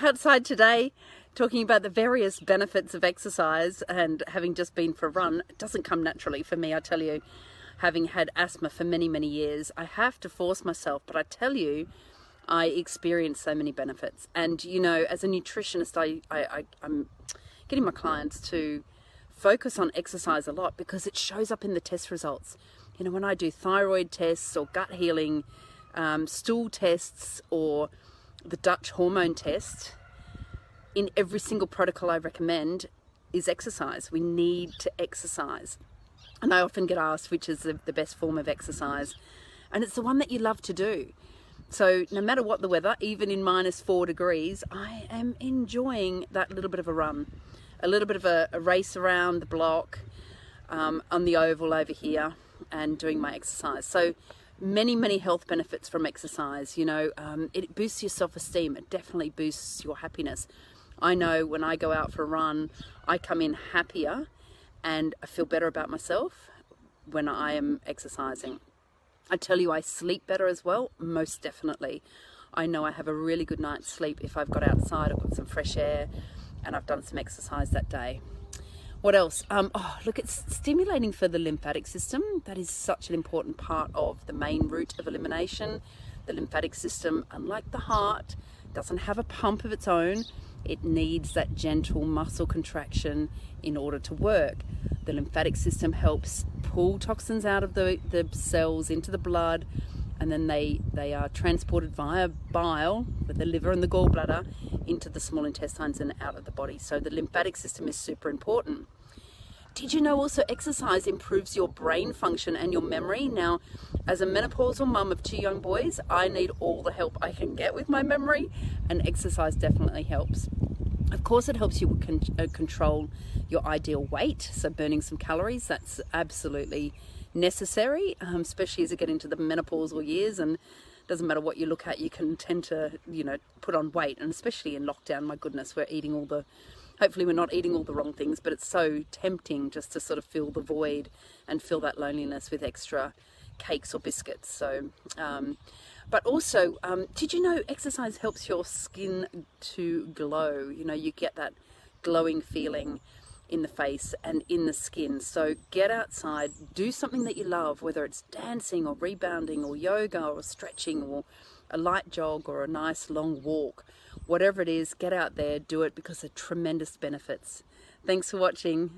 Outside today, talking about the various benefits of exercise, and having just been for a run, it doesn't come naturally for me, I tell you. Having had asthma for many, many years, I have to force myself, but I tell you, I experience so many benefits. And you know, as a nutritionist, I'm getting my clients to focus on exercise a lot because it shows up in the test results. You know, when I do thyroid tests or gut healing, stool tests, or the Dutch hormone test, in every single protocol I recommend is exercise. We need to exercise. And I often get asked which is the best form of exercise. And it's the one that you love to do. So no matter what the weather, even in -4 degrees, I am enjoying that little bit of a run. A little bit of a race around the block, on the oval over here, and doing my exercise. So many health benefits from exercise. You know, it boosts your self-esteem. It definitely boosts your happiness. I know when I go out for a run, I come in happier and I feel better about myself when I am exercising. I tell you, I sleep better as well, most definitely. I know I have a really good night's sleep if I've got outside, I've got some fresh air, and I've done some exercise that day. What else? Look, it's stimulating for the lymphatic system. That is such an important part of the main route of elimination. The lymphatic system, unlike the heart, doesn't have a pump of its own. It needs that gentle muscle contraction in order to work. The lymphatic system helps pull toxins out of the cells into the blood, and then they are transported via bile, with the liver and the gallbladder, into the small intestines and out of the body. So the lymphatic system is super important. Did you know also exercise improves your brain function and your memory? Now, as a menopausal mum of 2 young boys, I need all the help I can get with my memory, and exercise definitely helps. Of course, it helps you control your ideal weight, so burning some calories, that's absolutely necessary, especially as you get into the menopausal years, and it doesn't matter what you look at, you can tend to, you know, put on weight, and especially in lockdown, my goodness, we're eating hopefully we're not eating all the wrong things, but it's so tempting just to sort of fill the void and fill that loneliness with extra cakes or biscuits. So, but also, did you know exercise helps your skin to glow? You know, you get that glowing feeling in the face and in the skin. So get outside, do something that you love, whether it's dancing or rebounding or yoga or stretching or a light jog or a nice long walk. Whatever it is, get out there, do it, because of tremendous benefits. Thanks for watching.